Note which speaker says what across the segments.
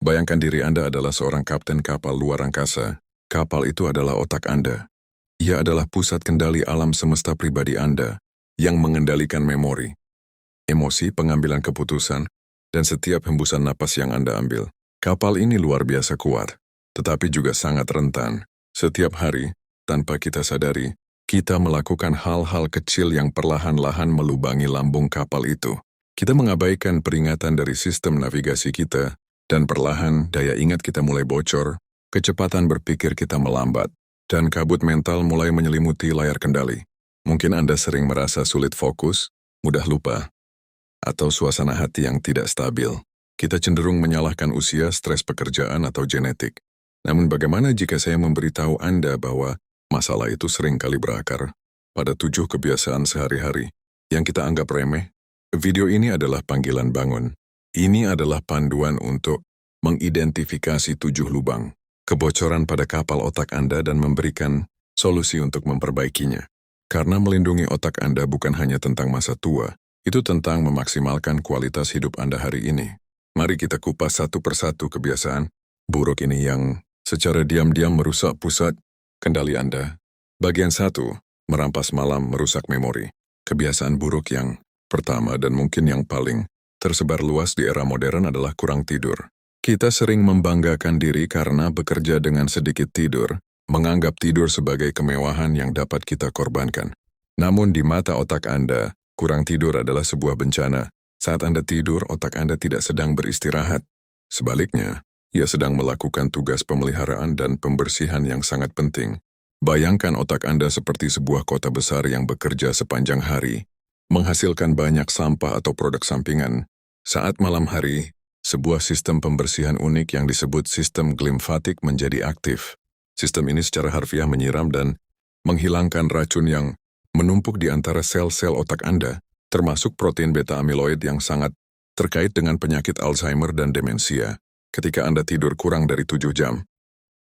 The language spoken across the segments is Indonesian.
Speaker 1: Bayangkan diri Anda adalah seorang kapten kapal luar angkasa. Kapal itu adalah otak Anda. Ia adalah pusat kendali alam semesta pribadi Anda yang mengendalikan memori, emosi, pengambilan keputusan, dan setiap hembusan napas yang Anda ambil. Kapal ini luar biasa kuat, tetapi juga sangat rentan. Setiap hari, tanpa kita sadari, kita melakukan hal-hal kecil yang perlahan-lahan melubangi lambung kapal itu. Kita mengabaikan peringatan dari sistem navigasi kita, dan perlahan daya ingat kita mulai bocor, kecepatan berpikir kita melambat, dan kabut mental mulai menyelimuti layar kendali. Mungkin Anda sering merasa sulit fokus, mudah lupa, atau suasana hati yang tidak stabil. Kita cenderung menyalahkan usia, stres pekerjaan, atau genetik. Namun bagaimana jika saya memberitahu Anda bahwa masalah itu sering kali berakar pada 7 kebiasaan sehari-hari yang kita anggap remeh? Video ini adalah panggilan bangun. Ini adalah panduan untuk mengidentifikasi 7 lubang kebocoran pada kapal otak Anda dan memberikan solusi untuk memperbaikinya. Karena melindungi otak Anda bukan hanya tentang masa tua, itu tentang memaksimalkan kualitas hidup Anda hari ini. Mari kita kupas satu persatu kebiasaan buruk ini yang secara diam-diam merusak pusat kendali Anda. Bagian 1, merampas malam merusak memori. Kebiasaan buruk yang pertama dan mungkin yang paling tersebar luas di era modern adalah kurang tidur. Kita sering membanggakan diri karena bekerja dengan sedikit tidur, menganggap tidur sebagai kemewahan yang dapat kita korbankan. Namun di mata otak Anda, kurang tidur adalah sebuah bencana. Saat Anda tidur, otak Anda tidak sedang beristirahat. Sebaliknya, ia sedang melakukan tugas pemeliharaan dan pembersihan yang sangat penting. Bayangkan otak Anda seperti sebuah kota besar yang bekerja sepanjang hari, menghasilkan banyak sampah atau produk sampingan. Saat malam hari, sebuah sistem pembersihan unik yang disebut sistem glimfatik menjadi aktif. Sistem ini secara harfiah menyiram dan menghilangkan racun yang menumpuk di antara sel-sel otak Anda, termasuk protein beta-amiloid yang sangat terkait dengan penyakit Alzheimer dan demensia. Ketika Anda tidur kurang dari 7 jam,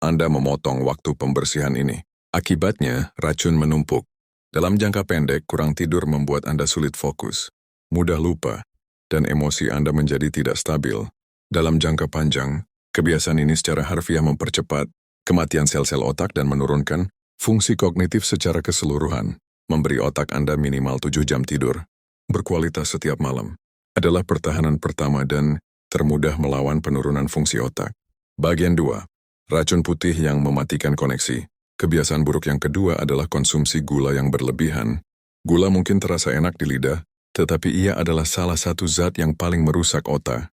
Speaker 1: Anda memotong waktu pembersihan ini. Akibatnya, racun menumpuk. Dalam jangka pendek, kurang tidur membuat Anda sulit fokus, mudah lupa, dan emosi Anda menjadi tidak stabil. Dalam jangka panjang, kebiasaan ini secara harfiah mempercepat kematian sel-sel otak dan menurunkan fungsi kognitif secara keseluruhan. Memberi otak Anda minimal 7 jam tidur berkualitas setiap malam adalah pertahanan pertama dan termudah melawan penurunan fungsi otak. Bagian 2. Racun putih yang mematikan koneksi. Kebiasaan buruk yang kedua adalah konsumsi gula yang berlebihan. Gula mungkin terasa enak di lidah, tetapi ia adalah salah satu zat yang paling merusak otak.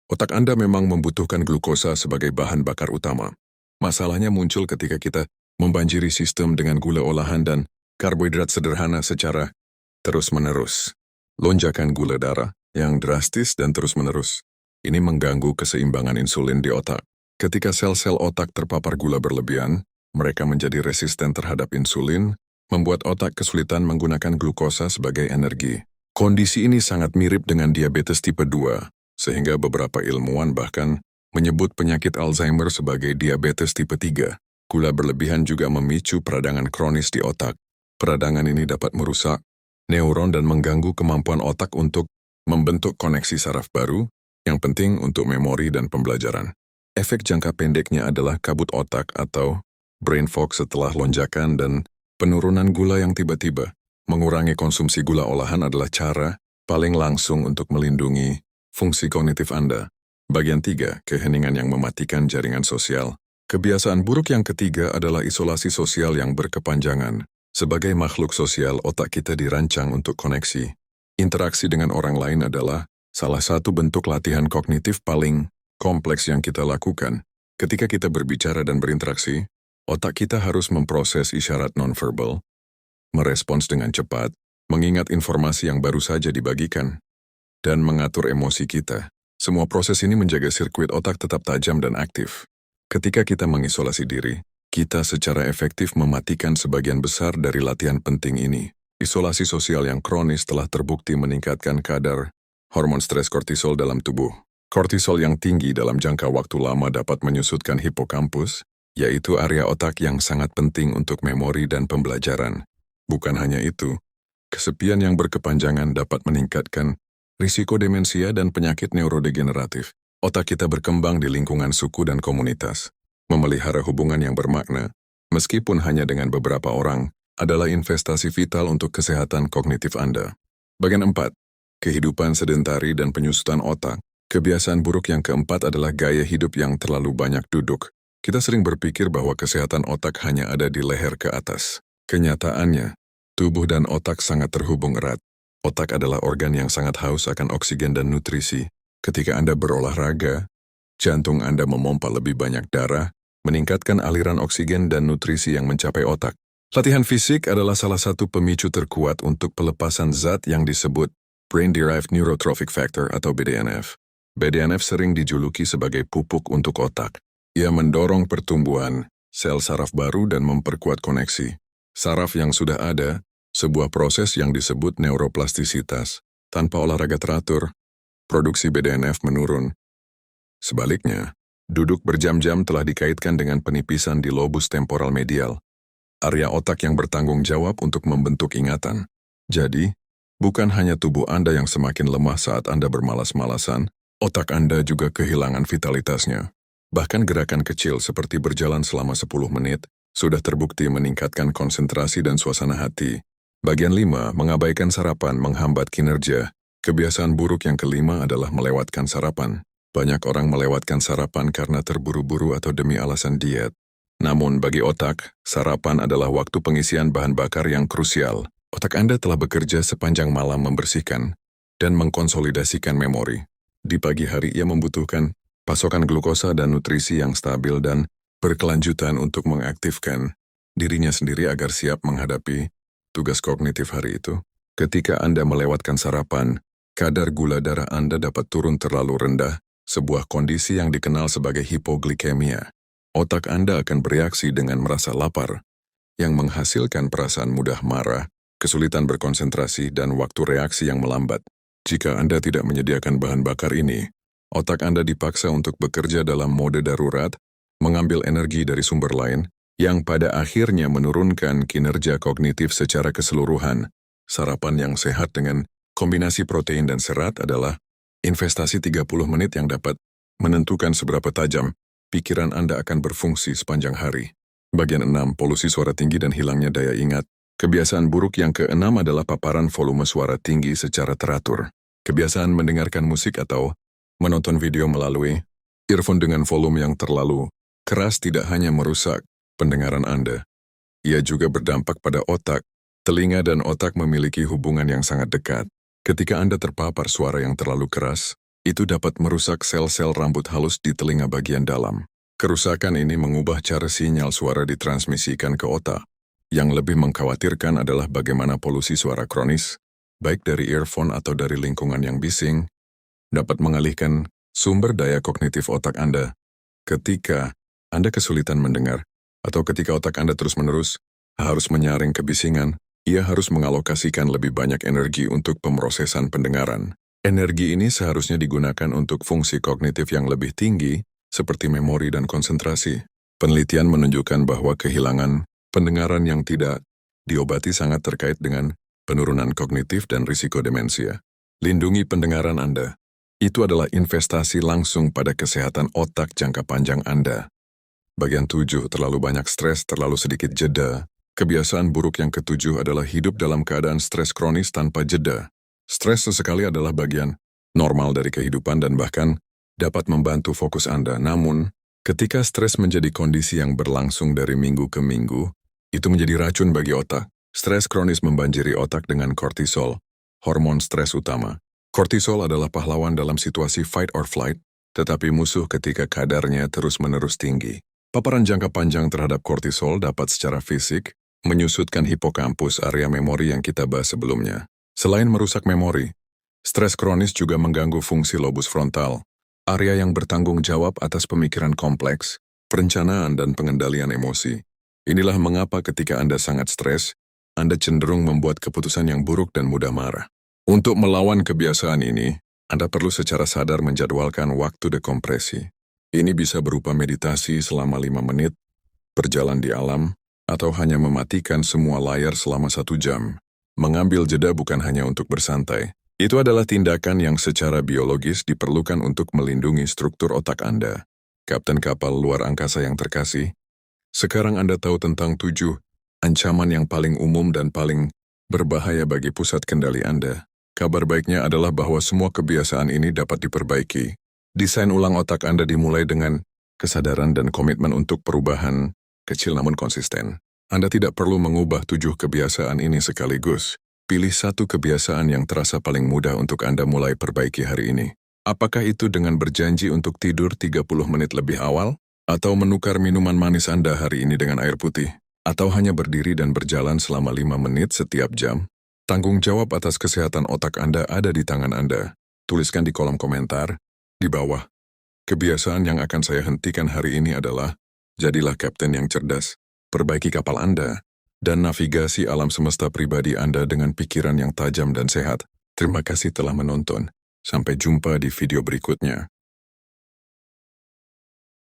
Speaker 1: Otak Anda memang membutuhkan glukosa sebagai bahan bakar utama. Masalahnya muncul ketika kita membanjiri sistem dengan gula olahan dan karbohidrat sederhana secara terus-menerus. Lonjakan gula darah yang drastis dan terus-menerus. Ini mengganggu keseimbangan insulin di otak. Ketika sel-sel otak terpapar gula berlebihan, mereka menjadi resisten terhadap insulin, membuat otak kesulitan menggunakan glukosa sebagai energi. Kondisi ini sangat mirip dengan diabetes tipe 2, sehingga beberapa ilmuwan bahkan menyebut penyakit Alzheimer sebagai diabetes tipe 3. Gula berlebihan juga memicu peradangan kronis di otak. Peradangan ini dapat merusak neuron dan mengganggu kemampuan otak untuk membentuk koneksi saraf baru, yang penting untuk memori dan pembelajaran. Efek jangka pendeknya adalah kabut otak atau brain fog setelah lonjakan dan penurunan gula yang tiba-tiba. Mengurangi konsumsi gula olahan adalah cara paling langsung untuk melindungi fungsi kognitif Anda. Bagian 3, keheningan yang mematikan jaringan sosial. Kebiasaan buruk yang ketiga adalah isolasi sosial yang berkepanjangan. Sebagai makhluk sosial, otak kita dirancang untuk koneksi. Interaksi dengan orang lain adalah salah satu bentuk latihan kognitif paling kompleks yang kita lakukan. Ketika kita berbicara dan berinteraksi, otak kita harus memproses isyarat nonverbal, merespons dengan cepat, mengingat informasi yang baru saja dibagikan, dan mengatur emosi kita. Semua proses ini menjaga sirkuit otak tetap tajam dan aktif. Ketika kita mengisolasi diri, kita secara efektif mematikan sebagian besar dari latihan penting ini. Isolasi sosial yang kronis telah terbukti meningkatkan kadar hormon stres kortisol dalam tubuh. Kortisol yang tinggi dalam jangka waktu lama dapat menyusutkan hipokampus, yaitu area otak yang sangat penting untuk memori dan pembelajaran. Bukan hanya itu, kesepian yang berkepanjangan dapat meningkatkan risiko demensia dan penyakit neurodegeneratif. Otak kita berkembang di lingkungan suku dan komunitas. Memelihara hubungan yang bermakna, meskipun hanya dengan beberapa orang, adalah investasi vital untuk kesehatan kognitif Anda. Bagian 4. Kehidupan sedentari dan penyusutan otak. Kebiasaan buruk yang keempat adalah gaya hidup yang terlalu banyak duduk. Kita sering berpikir bahwa kesehatan otak hanya ada di leher ke atas. Kenyataannya, tubuh dan otak sangat terhubung erat. Otak adalah organ yang sangat haus akan oksigen dan nutrisi. Ketika Anda berolahraga, jantung Anda memompa lebih banyak darah, meningkatkan aliran oksigen dan nutrisi yang mencapai otak. Latihan fisik adalah salah satu pemicu terkuat untuk pelepasan zat yang disebut Brain-Derived Neurotrophic Factor atau BDNF. BDNF sering dijuluki sebagai pupuk untuk otak. Ia mendorong pertumbuhan sel saraf baru dan memperkuat koneksi saraf yang sudah ada, sebuah proses yang disebut neuroplastisitas. Tanpa olahraga teratur, produksi BDNF menurun. Sebaliknya, duduk berjam-jam telah dikaitkan dengan penipisan di lobus temporal medial, area otak yang bertanggung jawab untuk membentuk ingatan. Jadi, bukan hanya tubuh Anda yang semakin lemah saat Anda bermalas-malasan, otak Anda juga kehilangan vitalitasnya. Bahkan gerakan kecil seperti berjalan selama 10 menit sudah terbukti meningkatkan konsentrasi dan suasana hati. Bagian 5, mengabaikan sarapan menghambat kinerja. Kebiasaan buruk yang kelima adalah melewatkan sarapan. Banyak orang melewatkan sarapan karena terburu-buru atau demi alasan diet. Namun bagi otak, sarapan adalah waktu pengisian bahan bakar yang krusial. Otak Anda telah bekerja sepanjang malam membersihkan dan mengkonsolidasikan memori. Di pagi hari ia membutuhkan pasokan glukosa dan nutrisi yang stabil dan berkelanjutan untuk mengaktifkan dirinya sendiri agar siap menghadapi tugas kognitif hari itu. Ketika Anda melewatkan sarapan, kadar gula darah Anda dapat turun terlalu rendah, sebuah kondisi yang dikenal sebagai hipoglikemia. Otak Anda akan bereaksi dengan merasa lapar, yang menghasilkan perasaan mudah marah, kesulitan berkonsentrasi, dan waktu reaksi yang melambat. Jika Anda tidak menyediakan bahan bakar ini, otak Anda dipaksa untuk bekerja dalam mode darurat, mengambil energi dari sumber lain, yang pada akhirnya menurunkan kinerja kognitif secara keseluruhan. Sarapan yang sehat dengan kombinasi protein dan serat adalah investasi 30 menit yang dapat menentukan seberapa tajam pikiran Anda akan berfungsi sepanjang hari. Bagian 6, polusi suara tinggi dan hilangnya daya ingat. Kebiasaan buruk yang keenam adalah paparan volume suara tinggi secara teratur. Kebiasaan mendengarkan musik atau menonton video melalui earphone dengan volume yang terlalu keras tidak hanya merusak pendengaran Anda. Ia juga berdampak pada otak. Telinga dan otak memiliki hubungan yang sangat dekat. Ketika Anda terpapar suara yang terlalu keras, itu dapat merusak sel-sel rambut halus di telinga bagian dalam. Kerusakan ini mengubah cara sinyal suara ditransmisikan ke otak. Yang lebih mengkhawatirkan adalah bagaimana polusi suara kronis, baik dari earphone atau dari lingkungan yang bising, dapat mengalihkan sumber daya kognitif otak Anda. Ketika Anda kesulitan mendengar, atau ketika otak Anda terus-menerus harus menyaring kebisingan, ia harus mengalokasikan lebih banyak energi untuk pemrosesan pendengaran. Energi ini seharusnya digunakan untuk fungsi kognitif yang lebih tinggi, seperti memori dan konsentrasi. Penelitian menunjukkan bahwa kehilangan pendengaran yang tidak diobati sangat terkait dengan penurunan kognitif dan risiko demensia. Lindungi pendengaran Anda. Itu adalah investasi langsung pada kesehatan otak jangka panjang Anda. Bagian 7, terlalu banyak stres, terlalu sedikit jeda. Kebiasaan buruk yang ketujuh adalah hidup dalam keadaan stres kronis tanpa jeda. Stres sesekali adalah bagian normal dari kehidupan dan bahkan dapat membantu fokus Anda. Namun, ketika stres menjadi kondisi yang berlangsung dari minggu ke minggu, itu menjadi racun bagi otak. Stres kronis membanjiri otak dengan kortisol, hormon stres utama. Kortisol adalah pahlawan dalam situasi fight or flight, tetapi musuh ketika kadarnya terus-menerus tinggi. Paparan jangka panjang terhadap kortisol dapat secara fisik menyusutkan hipokampus, area memori yang kita bahas sebelumnya. Selain merusak memori, stres kronis juga mengganggu fungsi lobus frontal, area yang bertanggung jawab atas pemikiran kompleks, perencanaan, dan pengendalian emosi. Inilah mengapa ketika Anda sangat stres, Anda cenderung membuat keputusan yang buruk dan mudah marah. Untuk melawan kebiasaan ini, Anda perlu secara sadar menjadwalkan waktu dekompresi. Ini bisa berupa meditasi selama 5 menit, berjalan di alam, atau hanya mematikan semua layar selama 1 jam. Mengambil jeda bukan hanya untuk bersantai. Itu adalah tindakan yang secara biologis diperlukan untuk melindungi struktur otak Anda. Kapten kapal luar angkasa yang terkasih, sekarang Anda tahu tentang 7 ancaman yang paling umum dan paling berbahaya bagi pusat kendali Anda. Kabar baiknya adalah bahwa semua kebiasaan ini dapat diperbaiki. Desain ulang otak Anda dimulai dengan kesadaran dan komitmen untuk perubahan kecil namun konsisten. Anda tidak perlu mengubah 7 kebiasaan ini sekaligus. Pilih satu kebiasaan yang terasa paling mudah untuk Anda mulai perbaiki hari ini. Apakah itu dengan berjanji untuk tidur 30 menit lebih awal? Atau menukar minuman manis Anda hari ini dengan air putih? Atau hanya berdiri dan berjalan selama 5 menit setiap jam? Tanggung jawab atas kesehatan otak Anda ada di tangan Anda. Tuliskan di kolom komentar di bawah. Kebiasaan yang akan saya hentikan hari ini adalah, jadilah kapten yang cerdas, perbaiki kapal Anda, dan navigasi alam semesta pribadi Anda dengan pikiran yang tajam dan sehat. Terima kasih telah menonton. Sampai jumpa di video berikutnya.